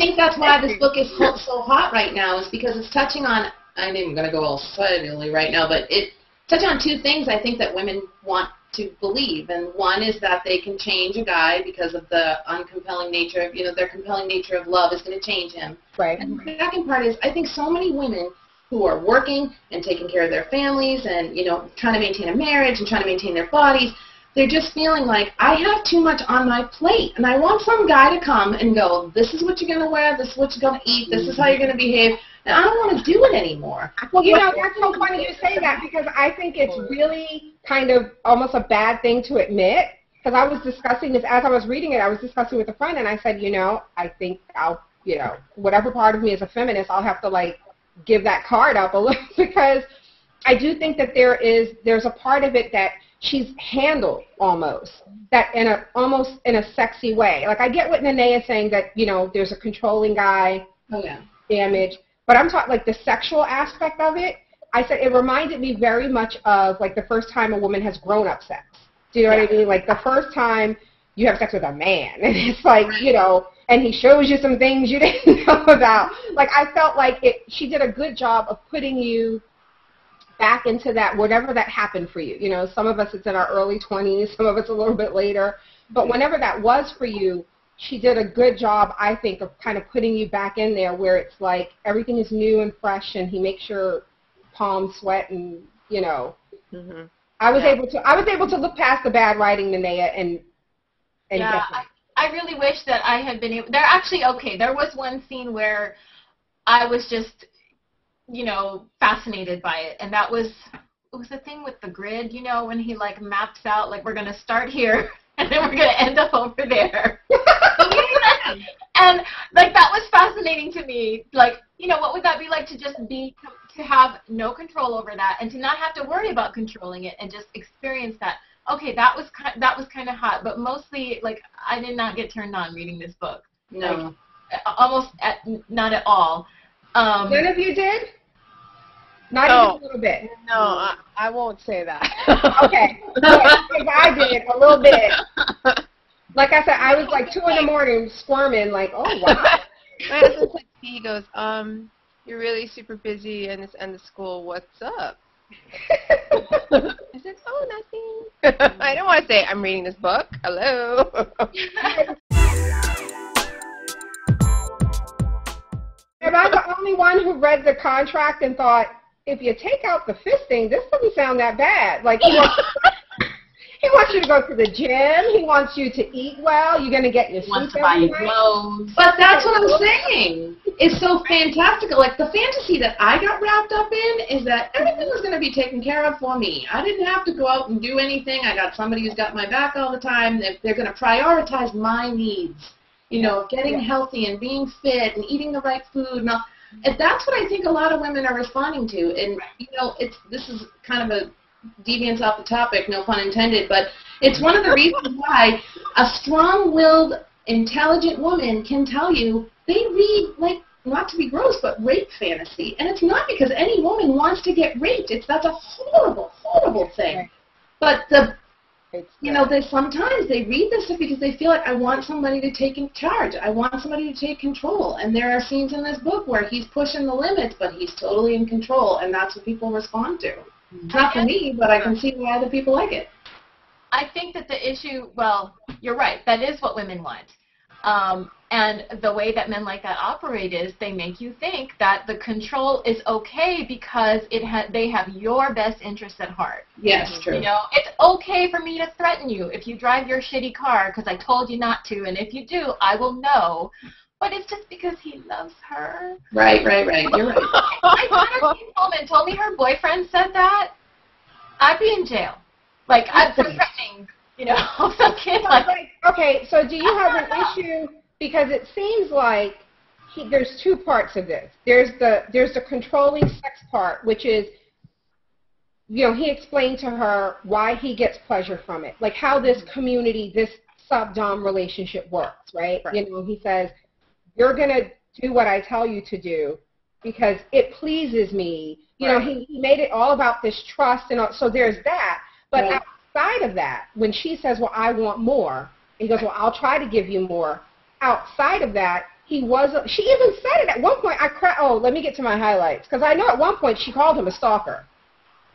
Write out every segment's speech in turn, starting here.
think that's why this book is so hot right now, is because it's touching on, I'm even going to go all societally right now, but it touches on two things I think that women want to believe. And one is that they can change a guy because of the uncompelling nature of, their compelling nature of love is going to change him. Right. And the second part is, I think so many women who are working and taking care of their families and, trying to maintain a marriage and trying to maintain their bodies, they're just feeling like, I have too much on my plate, and I want some guy to come and go, this is what you're going to wear, this is what you're going to eat, this is how you're going to behave, and I don't want to do it anymore. Well, that's so funny you say that, because I think it's really kind of almost a bad thing to admit, because I was discussing this, as I was reading it, I was discussing with a friend, and I said, I think I'll, whatever part of me is a feminist, I'll have to, give that card up a little, because I do think that there's a part of it that she's handled almost, that almost in a sexy way. Like, I get what Nene is saying, that, there's a controlling guy, damage, but I'm talking, the sexual aspect of it. I said it reminded me very much of, the first time a woman has grown-up sex. Do you know what I mean? The first time you have sex with a man, and it's and he shows you some things you didn't know about. I felt like she did a good job of putting you back into that, whatever that happened for you. Some of us, it's in our early 20s, some of us a little bit later. But whenever that was for you, she did a good job, I think, of kind of putting you back in there where it's everything is new and fresh, and he makes your palms sweat, and, I was able to look past the bad writing, Nenea, and get that. I really wish that I had been able, there was one scene where I was just, fascinated by it, and it was the thing with the grid, when he maps out, we're going to start here and then we're going to end up over there. And that was fascinating to me. What would that be like to have no control over that, and to not have to worry about controlling it, and just experience that. Okay, that was kind of hot, but mostly I did not get turned on reading this book. No, not at all. None of you did? Not even a little bit. No, I won't say that. Okay, because I did a little bit. Like I said, I was 2 in the morning squirming, oh wow. My husband said, he goes, you're really super busy and it's end of school. What's up? I said, oh, nothing. I don't want to say I'm reading this book. Hello. Am I the only one who read the contract and thought, if you take out the fisting, this doesn't sound that bad? He wants you to go to the gym. He wants you to eat well. You're going to get your sleep every night. Clothes. But that's what I'm saying. It's so fantastical. The fantasy that I got wrapped up in is that everything was going to be taken care of for me. I didn't have to go out and do anything. I got somebody who's got my back all the time. They're going to prioritize my needs, getting healthy and being fit and eating the right food. And that's what I think a lot of women are responding to. And, this is kind of a deviance off the topic, no pun intended, but it's one of the reasons why a strong-willed, intelligent woman can tell you they read, not to be gross, but rape fantasy. And it's not because any woman wants to get raped. That's a horrible, horrible thing. But sometimes they read this stuff because they feel like, I want somebody to take in charge. I want somebody to take control. And there are scenes in this book where he's pushing the limits, but he's totally in control, and that's what people respond to. Not for me, but I can see why other people like it. I think that the issue, you're right, that is what women want. And the way that men like that operate is they make you think that the control is okay because they have your best interests at heart. Yes, true. It's okay for me to threaten you if you drive your shitty car because I told you not to, and if you do, I will know. But it's just because he loves her. Right. You're right. If my daughter came home and told me her boyfriend said that, I'd be in jail. I'm threatening, some kid Okay, so do you have an issue? Because it seems like there's two parts of this. There's the controlling sex part, which is, he explained to her why he gets pleasure from it, how this community, this sub-dom relationship works, right? He says, you're going to do what I tell you to do because it pleases me. He made it all about this trust, and so there's that. But outside of that, when she says, well, I want more, he goes, well, I'll try to give you more. Outside of that, he was, she even said it at one point. Oh, let me get to my highlights, because I know at one point she called him a stalker.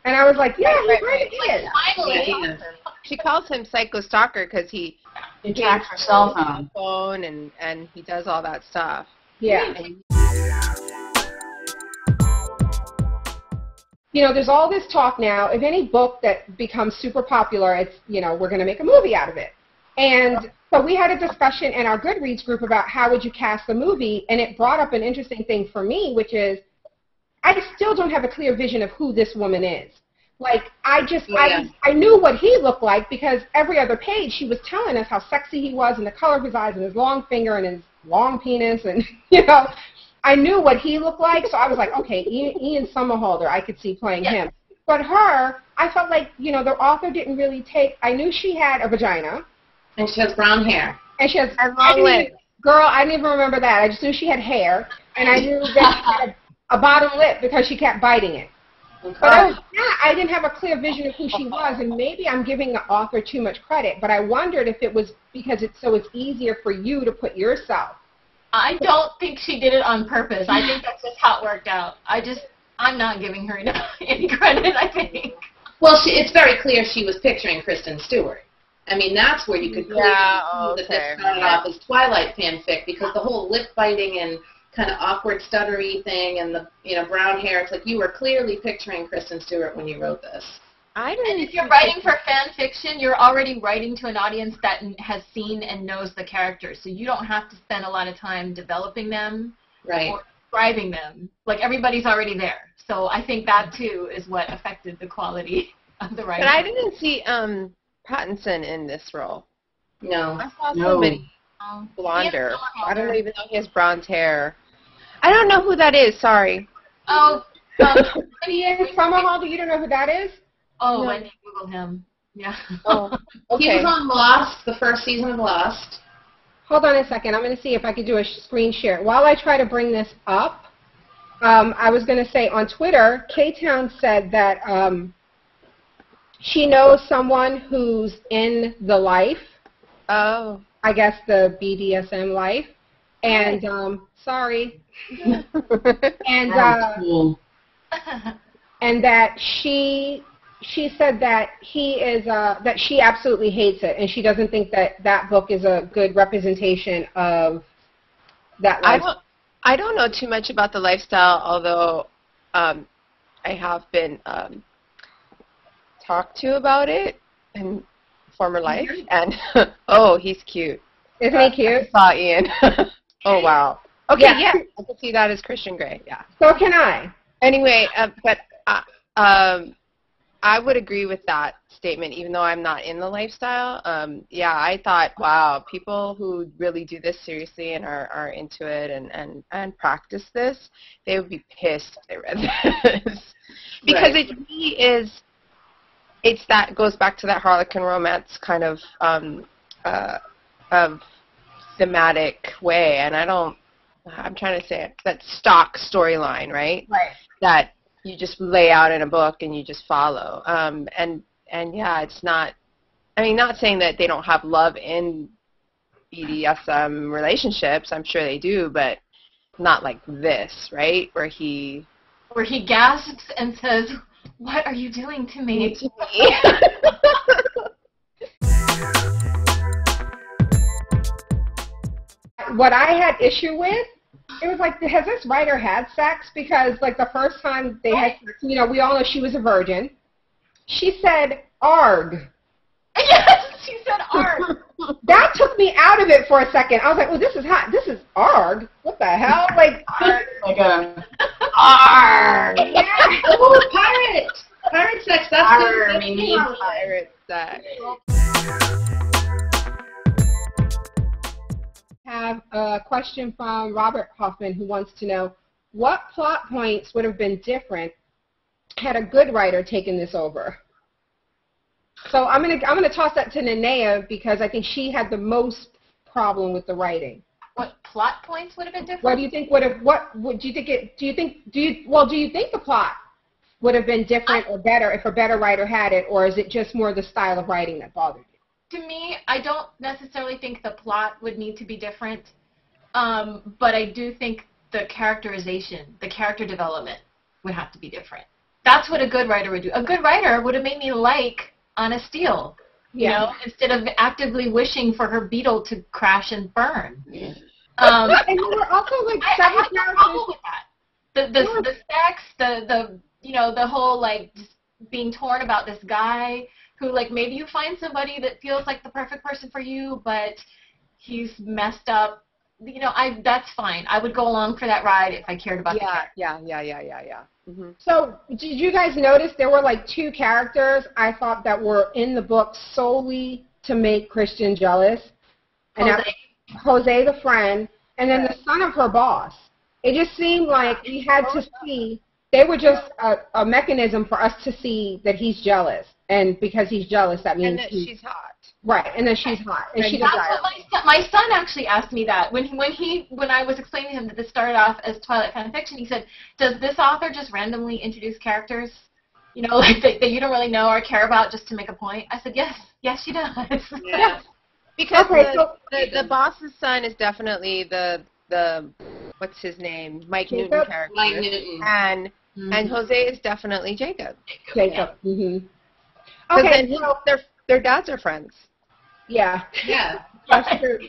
And I was like, yeah, he really is. Finally. She calls him psycho stalker because he tracks her cell phone and he does all that stuff. Yeah. You know, there's all this talk now. If any book that becomes super popular, it's, you know, we're going to make a movie out of it. And so we had a discussion in our Goodreads group about how would you cast the movie, and it brought up an interesting thing for me, which is I still don't have a clear vision of who this woman is. Like, I knew what he looked like because every other page she was telling us how sexy he was and the color of his eyes and his long finger and his long penis and, you know, I knew what he looked like, so I was like, okay, Ian Somerhalder, I could see playing him. But her, I felt like, you know, the author didn't really take, I knew she had a vagina. And she has brown hair. And she has long lips. Girl, I didn't even remember that. I just knew she had hair, and I knew that she had a bottom lip because she kept biting it. Okay. But other than that, I didn't have a clear vision of who she was, and maybe I'm giving the author too much credit, but I wondered if it was because it's easier for you to put yourself. I don't think she did it on purpose. I think that's just how it worked out. I'm not giving her any credit, I think. Well, it's very clear she was picturing Kristen Stewart. I mean, that's where you could clearly see that this started off as Twilight fanfic, because the whole lip biting and kind of awkward stuttery thing and the, you know, brown hair, it's like you were clearly picturing Kristen Stewart when you wrote this. And if you're writing for fan fiction, you're already writing to an audience that has seen and knows the characters, so you don't have to spend a lot of time developing them or describing them. Like, everybody's already there. So I think that, too, is what affected the quality of the writing. But I didn't see Pattinson in this role. No. I saw somebody blonder. I don't even know he has bronze hair. I don't know who that is, sorry. Oh, Ian Somerhalder, you don't know who that is? Oh, no. I didn't Google him. Yeah. Oh, okay. He was on Lost, the first season of Lost. Hold on a second. I'm going to see if I can do a screen share. While I try to bring this up, I was going to say on Twitter, K-Town said that she knows someone who's in the life. Oh. I guess the BDSM life. And, sorry. And, Cool. and that she said that he is, that she absolutely hates it, and she doesn't think that that book is a good representation of that life. I don't know too much about the lifestyle, although I have been talked to about it in former life. And oh, he's cute. Isn't he cute? I saw Ian. Oh wow. Okay, yeah, I can see that as Christian Grey. Yeah. So can I. Anyway, but I would agree with that statement, even though I'm not in the lifestyle. Yeah, I thought, wow, people who really do this seriously and are into it and practice this, they would be pissed if they read this. Because it really is, that goes back to that Harlequin romance kind of thematic way, and I'm trying to say it, that stock storyline, right? Right. That you just lay out in a book and you just follow. And yeah, it's not, I mean, not saying that they don't have love in BDSM relationships. I'm sure they do, but not like this, right? Where he gasps and says, "What are you doing to me?" What I had issue with, it was like, has this writer had sex? Because, like, the first time they had sex, you know, we all know she was a virgin. She said, "Arg." Yes, she said "arg." That took me out of it for a second. I was like, well, this is hot. This is "arg." What the hell? Like, Like a "arg." Yeah. Oh, pirate sex. That's Arr, good. we need pirate sex. Have a question from Robert Hoffman, who wants to know what plot points would have been different had a good writer taken this over. So I'm gonna toss that to Nenea because I think she had the most problem with the writing. What plot points would have been different? What do you think would have? Do you think the plot would have been different or better if a better writer had it, or is it just more the style of writing that bothered you? To me, I don't necessarily think the plot would need to be different. but I do think the characterization, the character development would have to be different. That's what a good writer would do. A good writer would have made me like Anna Steele, you know, instead of actively wishing for her beetle to crash and burn. And there were also like several I have no problem with that. The sex, the you know, the whole like just being torn about this guy who, like, maybe you find somebody that feels like the perfect person for you, but he's messed up. You know, that's fine. I would go along for that ride if I cared about the character. Yeah. Mm-hmm. So, did you guys notice there were like 2 characters I thought that were in the book solely to make Christian jealous? And Jose the friend, and then the son of her boss. It just seemed like we had to see, they were just a mechanism for us to see that he's jealous. And because he's jealous, that means and that she's hot. Right, and then she's hot. And she That's what my son actually asked me that. When I was explaining to him that this started off as Twilight fan fiction, he said, does this author just randomly introduce characters, you know, like that you don't really know or care about just to make a point? I said, yes, she does. Yeah. Because the boss's son is definitely the what's his name? Mike Jacob? Newton character. Mike Newton. And Jose is definitely Jacob. Jacob. Mm-hmm. Okay, then their dads are friends. Yeah. Yeah. That's true.